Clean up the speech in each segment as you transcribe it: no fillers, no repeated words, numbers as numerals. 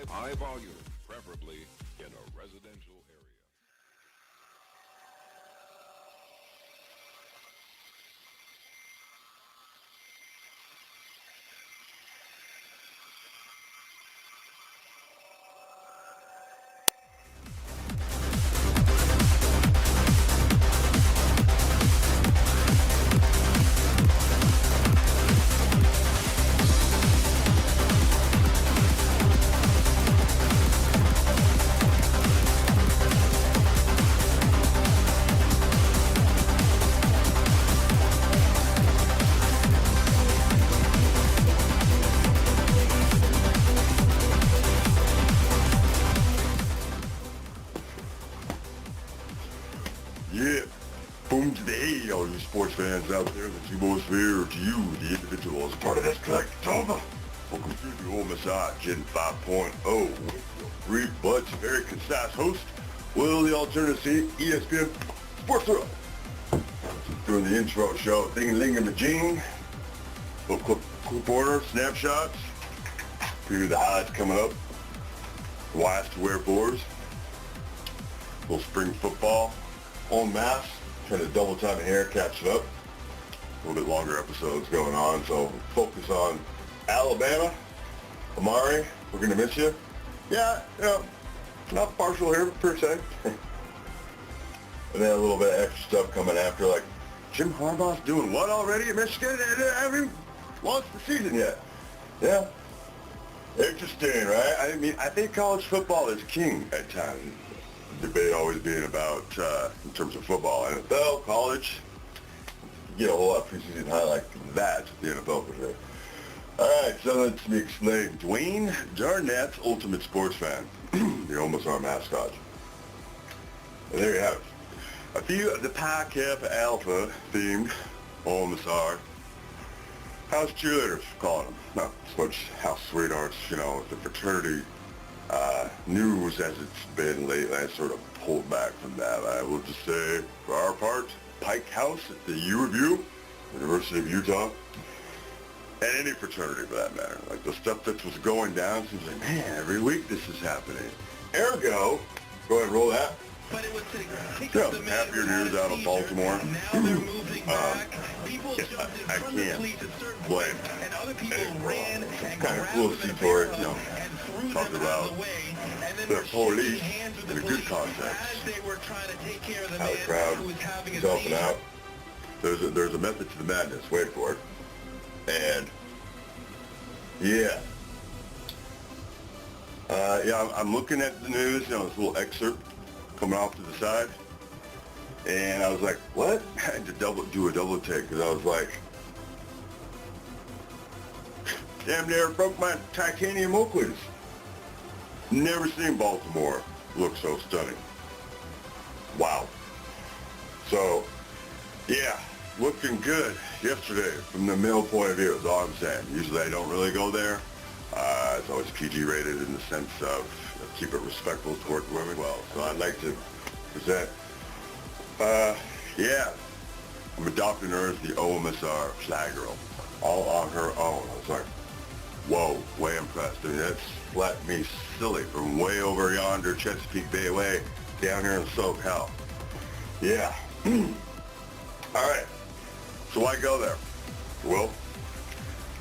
high volume, preferably in a residential area. Yeah, boom to the A, all you sports fans out there, the T-Mosphere, to you, the individual, as part of this collective. Welcome to the OMSR Gen 5.0 with your brief but very concise host, Will the Alternative ESPN Sports World. Doing the intro show, ding-a-ling-a-majing, little quick order, snapshots, preview the highlights coming up, the whys to wherefores, little spring football, en masse, trying to double time here, catch it up. A little bit longer episodes going on, so focus on Alabama. Amari, we're going to miss you. Yeah, not partial here, per se. And then a little bit of extra stuff coming after, like, Jim Harbaugh's doing what already at Michigan? They haven't even launched the season yet. Yeah. Interesting, right? I mean, I think college football is king at times. Debate always being about, in terms of football, NFL, college, you get a whole lot of preseason highlight like that with the NFL for sure. All right, so let's me explain. Dwayne Jarnett's ultimate sports fan, the OMSR mascot. And there you have it. A few of the Pi Kappa Alpha themed OMSR house cheerleaders, calling them. Not so much house sweethearts, the fraternity news as it's been lately. I sort of pulled back from that. I will just say, for our part, Pike House at the U of U, University of Utah, and any fraternity for that matter. Like the stuff that was going down, seems like, man, every week this is happening. Ergo, go ahead and roll that. But it was to kick up the happier news out of Baltimore. Now they're moving back. People jumped in I from the can't police at certain blame points, and other people ran and kind of grabbed cool them to see in for it, barrels and threw talk them out about of the way. And then the were police shaking hands with in the a good police context. as they were trying to take care of the How the man crowd who was having a is helping seizure. out. There's a method to the madness. Wait for it. And yeah. I'm looking at the news, this little excerpt coming off to the side. And I was like, what? I had to do a double take because I was like, damn near broke my titanium Oakleys. Never seen Baltimore look so stunning. Wow. So, yeah, looking good yesterday from the male point of view is all I'm saying. Usually I don't really go there. It's always PG rated in the sense of keep it respectful toward women. Well, so I'd like to present, I'm adopting her as the OMSR flag girl, all on her own. I was like, whoa, way impressed. I mean, that's flat me silly from way over yonder, Chesapeake Bay way, down here in SoCal. Yeah. All right. So why go there? Well,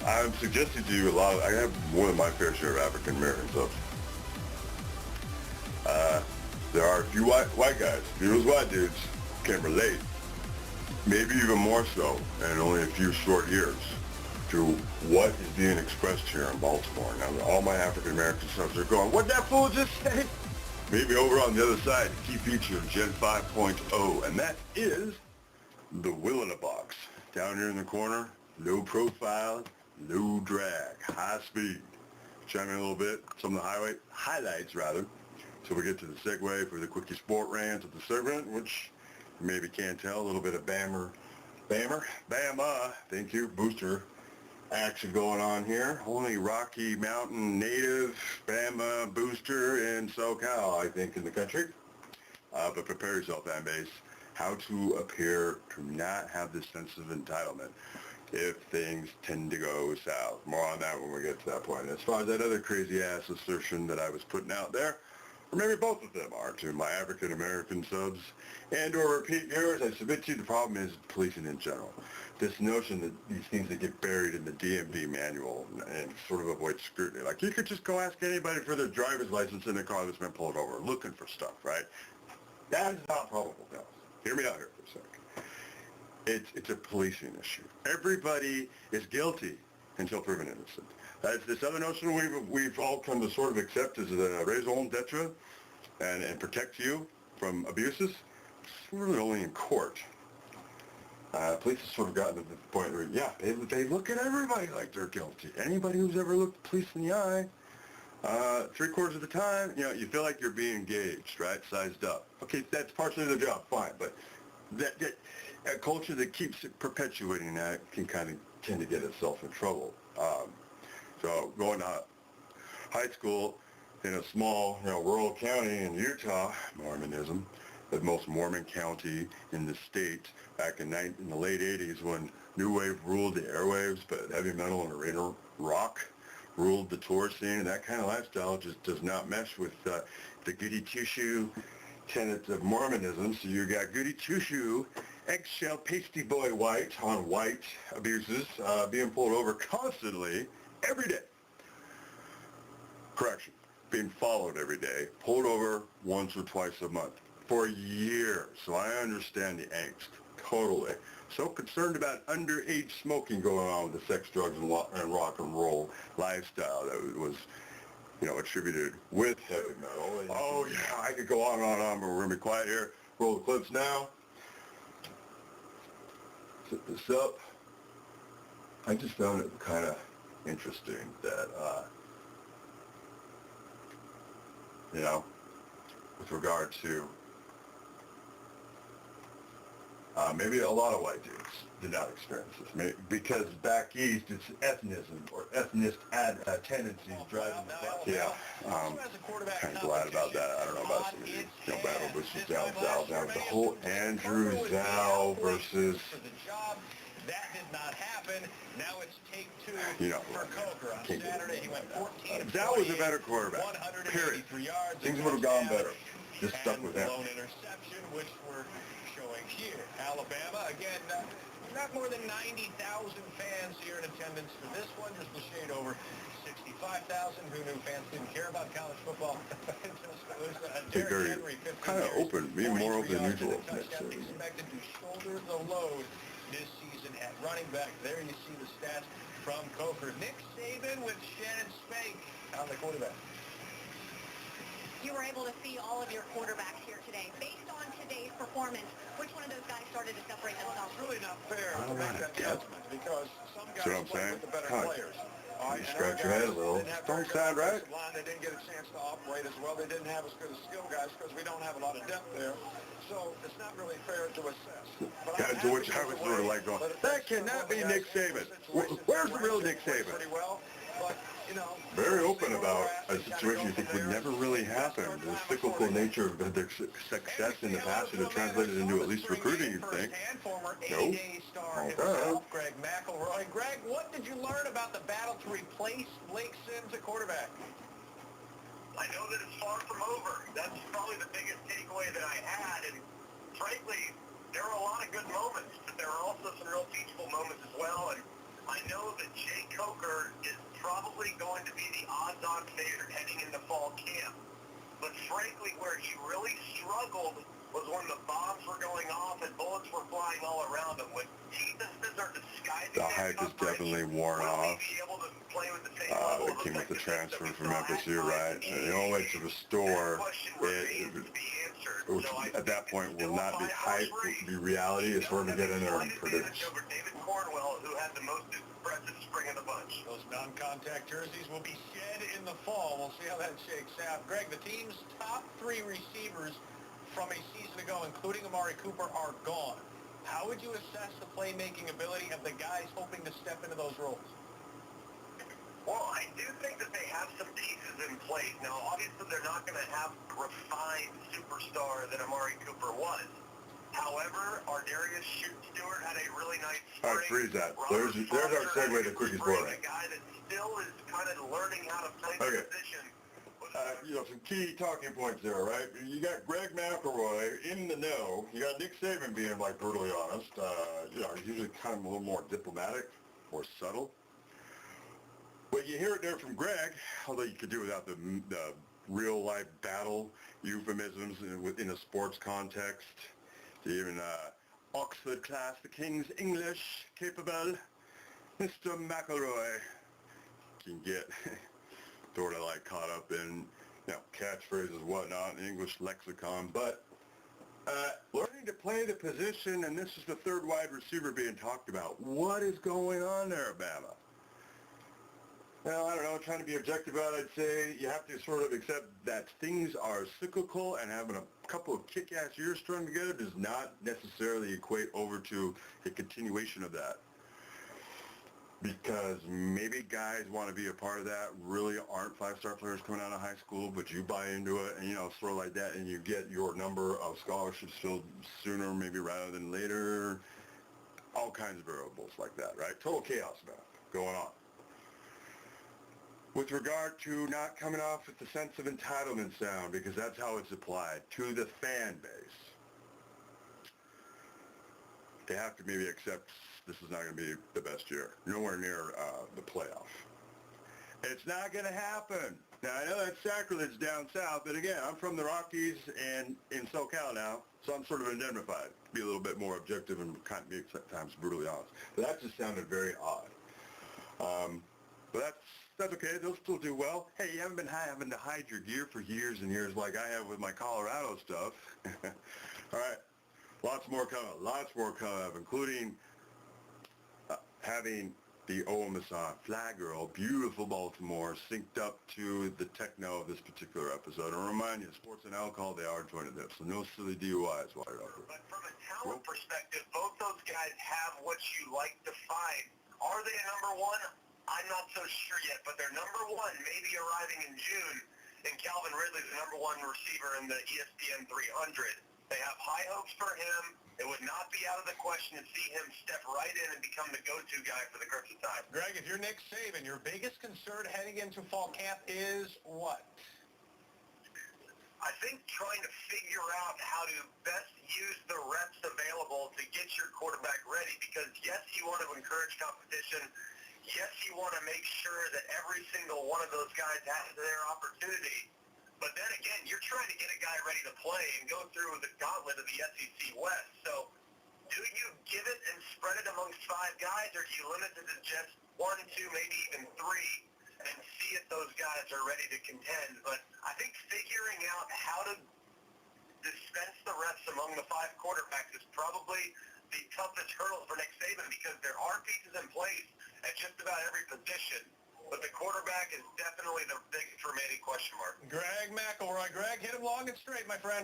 I'm suggesting to you I have more than my fair share of African Americans. So, there are a few white guys, those white dudes can relate, maybe even more so, and only a few short years, to what is being expressed here in Baltimore. Now, all my African American sons are going, what'd that fool just say? Maybe over on the other side, the key feature of Gen 5.0, and that is the Will in a Box. Down here in the corner, low profile, low drag, high speed. Chime in a little bit, some of the highlights, so we get to the segue for the quickie sport rant of the segment, which you maybe can't tell, a little bit of Bama, thank you, booster action going on here. Only Rocky Mountain native Bama booster in SoCal, I think, in the country. But prepare yourself, fan base. How to appear to not have this sense of entitlement. if things tend to go south. More on that when we get to that point. As far as that other crazy-ass assertion that I was putting out there, or maybe both of them are to my African-American subs and or repeat yours, I submit to you the problem is policing in general. This notion that these things that get buried in the DMV manual and sort of avoid scrutiny. Like you could just go ask anybody for their driver's license in a car that's been pulled over looking for stuff, right? That is not probable cause. Hear me out here for a second. It's a policing issue. Everybody is guilty until proven innocent. That's this other notion we've all come to sort of accept as the raison d'etre and protect you from abuses. It's really only in court. Police have sort of gotten to the point where, yeah, they look at everybody like they're guilty. Anybody who's ever looked the police in the eye, 3/4 of the time, you feel like you're being engaged, right? Sized up. Okay, that's partially their job, fine, but that a culture that keeps perpetuating that can kind of tend to get itself in trouble. So going to high school in a small, rural county in Utah, Mormonism, the most Mormon county in the state, back in the late 80s when New Wave ruled the airwaves, but heavy metal and arena rock ruled the tour scene, and that kind of lifestyle just does not mesh with the goody two-shoe tenets of Mormonism. So you got goody two-shoe, eggshell pasty boy white on white abuses being pulled over constantly every day. Correction, being followed every day, pulled over once or twice a month for years. So I understand the angst, totally. So concerned about underage smoking going on with the sex, drugs, and rock and roll lifestyle that was, attributed with heavy metal. Oh yeah, I could go on and on, but we're gonna be quiet here. Roll the clips now. Set this up. I just found it kind of interesting that, with regard to maybe a lot of white dudes did not experience this. Maybe because back east it's ethnism or ethnic tendencies driving the bus. Yeah, kind of glad about that. I don't know about some of you, battle bushes down south. Now with the whole Andrew Zhao versus, that did not happen. Now it's take two for Coker. On Saturday, he went 14 of 28, Zhao was a better quarterback. 183 yards. Things would have gone better. Just stuck with him. Lone interception, which we're showing here. Alabama, again, not more than 90,000 fans here in attendance for this one. Just a shade over 65,000. Who knew fans didn't care about college football? Very kind of open, being more open than usual. Expected to shoulder the load this season at running back. There you see the stats from Coker. Nick Saban with Shannon Spank on the quarterback. You were able to see all of your quarterbacks here today. Based on today's performance, which one of those guys started to separate themselves? It's really not fair to make that judgment because some guys play with the better players. You scratch your head a little. Don't sound right. They didn't get a chance to operate as well. They didn't have as good a skill guys because we don't have a lot of depth there. So it's not really fair to assess. To which I was sort of like going, that cannot be Nick Saban. Where's the real Nick Saban? Very open about a situation you think would never really happen. The cyclical nature of their success in the past would have translated into at least recruiting, you'd think. No. Greg McElroy. Greg, what did you learn about the battle to replace Blake Sims at quarterback? I know that it's far from over. That's probably the biggest takeaway that I had. And frankly, there were a lot of good moments, but there were also some real teachable moments as well. And I know that Jay Coker is probably going to be the odds-on favorite heading into fall camp. But frankly, where he really struggled was when the bombs were going off and bullets were flying all around him. When defenses are disguising the hype is definitely worn off. It came with the transfer from FSU, right? The only way to restore it at that point will not be hype, it will be reality. It's hard to get in there and predict. Those non-contact jerseys will be shed in the fall. We'll see how that shakes out. Greg, the team's top 3 receivers from a season ago, including Amari Cooper, are gone. How would you assess the playmaking ability of the guys hoping to step into those roles? Well, I do think that they have some pieces in place. Now, obviously, they're not going to have a refined superstar that Amari Cooper was. However, Ardarius Stewart had a really nice spring. All right, freeze that. There's our segue to Quickies Boring. A guy that still is kind of learning how to play the position. Some key talking points there, right? You got Greg McElroy in the know. You got Nick Saban being, like, brutally honest. Usually kind of a little more diplomatic, more subtle. But you hear it there from Greg, although you could do without the real-life battle euphemisms in a sports context. Even Oxford class, the King's English capable, Mr. McElroy can get sort of like caught up in catchphrases, whatnot, in English lexicon. But learning to play the position, and this is the third wide receiver being talked about. What is going on there, Bama? Well, I don't know, trying to be objective about it, I'd say you have to sort of accept that things are cyclical, and having a couple of kick-ass years strung together does not necessarily equate over to a continuation of that. Because maybe guys want to be a part of that, really aren't five-star players coming out of high school, but you buy into it and, sort of like that, and you get your number of scholarships filled sooner, maybe rather than later. All kinds of variables like that, right? Total chaos about it going on. With regard to not coming off with the sense of entitlement sound, because that's how it's applied to the fan base. They have to maybe accept this is not going to be the best year. Nowhere near the playoff. It's not going to happen. Now, I know that's sacrilege down south, but again, I'm from the Rockies and in SoCal now, so I'm sort of indemnified. Be a little bit more objective and kind of be at times brutally honest. But that just sounded very odd. But that's okay. They'll still do well. Hey, you haven't been having to hide your gear for years and years like I have with my Colorado stuff. All right. Lots more coming up, including having the OMSR Fly Girl, beautiful Baltimore, synced up to the techno of this particular episode. And remind you, sports and alcohol, they are joined at the hip, so no silly DUIs while you're out there. But from a talent perspective, both those guys have what you like to find. Are they a number one? I'm not so sure yet, but they're number one, maybe arriving in June. And Calvin Ridley's the number one receiver in the ESPN 300. They have high hopes for him. It would not be out of the question to see him step right in and become the go-to guy for the Crimson Tide. Greg, if you're Nick Saban, your biggest concern heading into fall camp is what? I think trying to figure out how to best use the reps available to get your quarterback ready, because yes, you want to encourage competition. Yes, you want to make sure that every single one of those guys has their opportunity. But then again, you're trying to get a guy ready to play and go through the gauntlet of the SEC West. So do you give it and spread it amongst five guys, or do you limit it to just one, two, maybe even three, and see if those guys are ready to contend? But I think figuring out how to dispense the reps among the five quarterbacks is probably the toughest hurdle for Nick Saban, because there are pieces in place at just about every position. But the quarterback is definitely the biggest remaining question mark. Greg McElroy. Greg, hit him long and straight, my friend.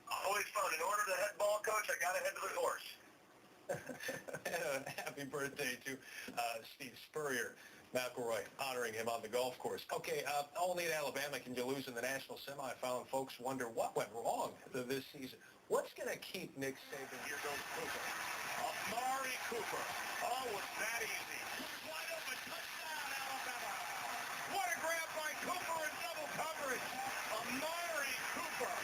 Always fun. In order to head ball coach, I got to head to the horse. And happy birthday to Steve Spurrier. McElroy honoring him on the golf course. Okay, only in Alabama can you lose in the national semifinal. Folks wonder what went wrong this season. What's going to keep Nick Saban? Here goes Cooper. Amari Cooper. Oh, was that easy? Wide open touchdown, Alabama. What a grab by Cooper in double coverage. Amari Cooper.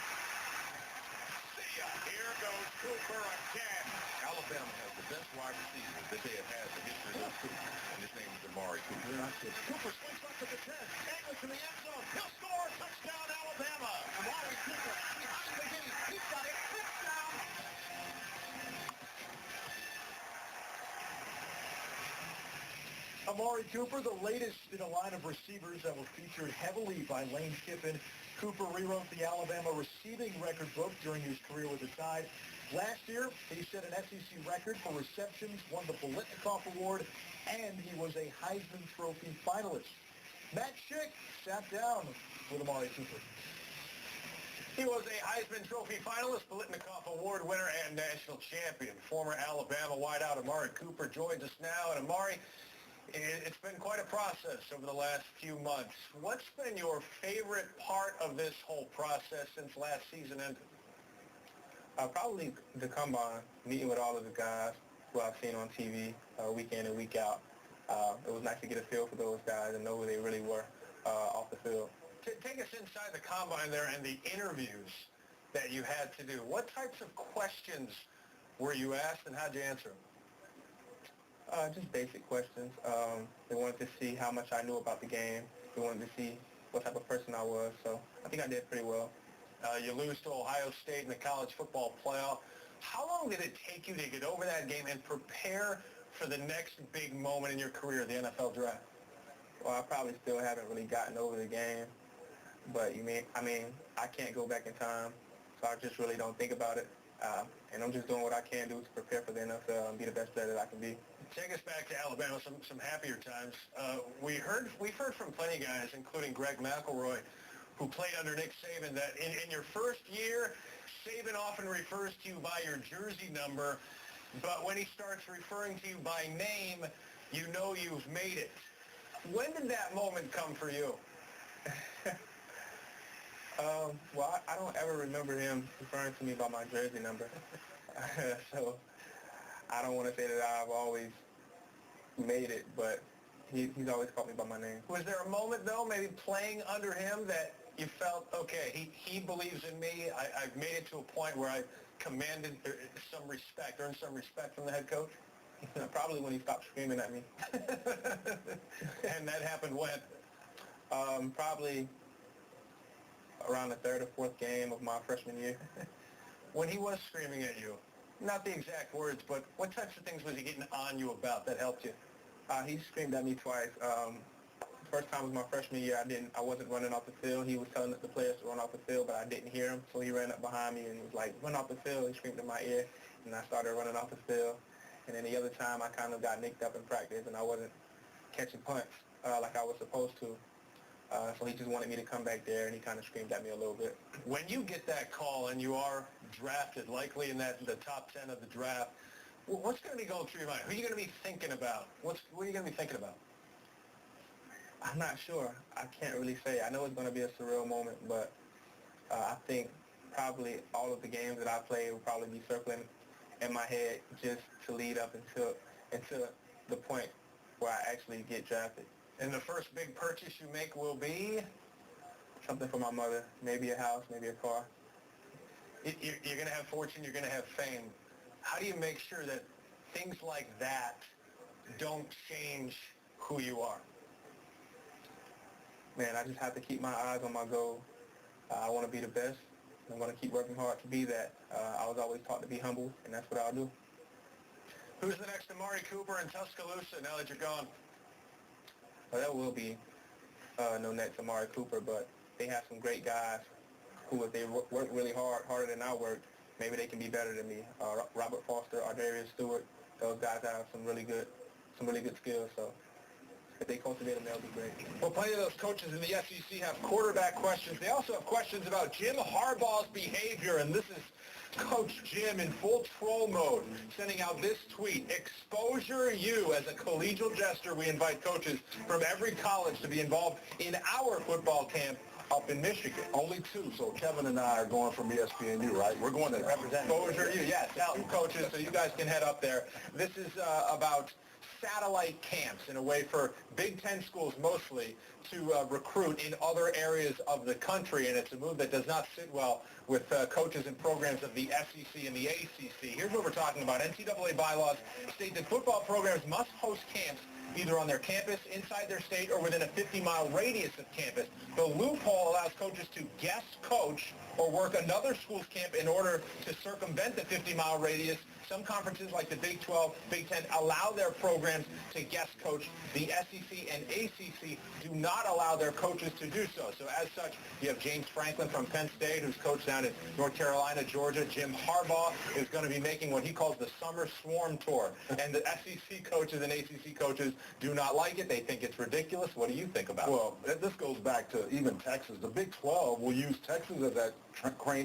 See ya. Here goes Cooper again. Alabama has the best wide receiver that they have had in the history of Cooper. And his name is Amari Cooper. Cooper swings up to the 10. Angles to the end zone. He'll score. Touchdown, Alabama. Amari Cooper behind the game. He's got it. Touchdown. Amari Cooper, the latest in a line of receivers that were featured heavily by Lane Kiffin. Cooper rewrote the Alabama receiving record book during his career with the Tide. Last year, he set an SEC record for receptions, won the Bolitnikoff Award, and he was a Heisman Trophy finalist. Matt Schick sat down with Amari Cooper. He was a Heisman Trophy finalist, Bolitnikoff Award winner, and national champion. Former Alabama wideout Amari Cooper joins us now. And Amari, it's been quite a process over the last few months. What's been your favorite part of this whole process since last season ended? Probably the combine, meeting with all of the guys who I've seen on TV week in and week out. It was nice to get a feel for those guys and know who they really were off the field. Take us inside the combine there and the interviews that you had to do. What types of questions were you asked, and how'd you answer them? Just basic questions. They wanted to see how much I knew about the game. They wanted to see what type of person I was, so I think I did pretty well. You lose to Ohio State in the college football playoff. How long did it take you to get over that game and prepare for the next big moment in your career, the NFL draft? Well, I probably still haven't really gotten over the game, but I can't go back in time, so I just really don't think about it. And I'm just doing what I can do to prepare for the NFL and be the best player that I can be. Take us back to Alabama, some happier times. We've heard from plenty of guys, including Greg McElroy, who played under Nick Saban, that in your first year, Saban often refers to you by your jersey number, but when he starts referring to you by name, you know you've made it. When did that moment come for you? Well, I don't ever remember him referring to me by my jersey number. So I don't want to say that I've always made it, but he's always called me by my name. Was there a moment, though, maybe playing under him, that you felt, okay, he believes in me, I've made it to a point where I've commanded some respect, earned some respect from the head coach? Probably when he stopped screaming at me. And that happened when? Probably around the third or fourth game of my freshman year. When he was screaming at you, not the exact words, but what types of things was he getting on you about that helped you? He screamed at me twice. First time was my freshman year. I wasn't running off the field. He was telling the players to run off the field, but I didn't hear him. So he ran up behind me and was like, "Run off the field." He screamed in my ear, and I started running off the field. And then the other time, I kind of got nicked up in practice, and I wasn't catching punts like I was supposed to. So he just wanted me to come back there, and he kind of screamed at me a little bit. When you get that call and you are drafted, likely in the top 10 of the draft, what's going to be going through your mind? Who are you going to be thinking about? What are you going to be thinking about? I'm not sure. I can't really say. I know it's going to be a surreal moment, but I think probably all of the games that I play will probably be circling in my head just to lead up until the point where I actually get drafted. And the first big purchase you make will be? Something for my mother. Maybe a house, maybe a car. You're going to have fortune, you're going to have fame. How do you make sure that things like that don't change who you are? Man, I just have to keep my eyes on my goal. I want to be the best. I'm going to keep working hard to be that. I was always taught to be humble, and that's what I'll do. Who's the next Amari Cooper in Tuscaloosa now that you're gone? Well, that will be no next Amari Cooper, but they have some great guys who, if they work really hard, harder than I worked, maybe they can be better than me. Robert Foster, Ardarius Stewart, those guys have some really good skills. So if they cultivate them, they'll be great. Well, plenty of those coaches in the SEC have quarterback questions. They also have questions about Jim Harbaugh's behavior, and this is Coach Jim in full troll mode, sending out this tweet: "Exposure you." As a collegial jester, we invite coaches from every college to be involved in our football camp up in Michigan. Only two, so Kevin and I are going from ESPNU, right? We're going to represent Exposure you, yes. Two coaches, so you guys can head up there. This is about satellite camps in a way for Big Ten schools mostly to recruit in other areas of the country, and it's a move that does not sit well with coaches and programs of the SEC and the ACC. Here's what we're talking about. NCAA bylaws state that football programs must host camps either on their campus, inside their state, or within a 50-mile radius of campus. The loophole allows coaches to guest coach or work another school's camp in order to circumvent the 50-mile radius. Some conferences like the Big 12, Big 10 allow their programs to guest coach. The SEC and ACC do not allow their coaches to do so. So as such, you have James Franklin from Penn State, who's coached down in North Carolina, Georgia. Jim Harbaugh is going to be making what he calls the Summer Swarm Tour. And the SEC coaches and ACC coaches do not like it. They think it's ridiculous. What do you think about it? Well, this goes back to even Texas. The Big 12 will use Texas as that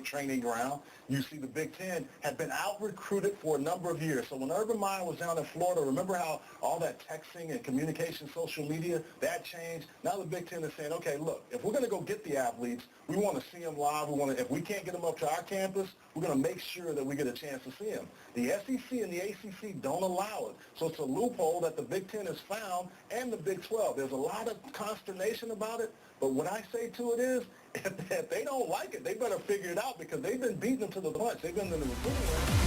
training ground. You see the Big 10 have been out-recruited for for a number of years. So when Urban Meyer was down in Florida, remember how all that texting and communication, social media, that changed? Now the Big Ten is saying, okay, look, if we're going to go get the athletes, we want to see them live. If we can't get them up to our campus, we're going to make sure that we get a chance to see them. The SEC and the ACC don't allow it. So it's a loophole that the Big Ten has found, and the Big 12. There's a lot of consternation about it, but what I say to it is, if they don't like it, they better figure it out, because they've been beating them to the punch. They've been in the recruiting room.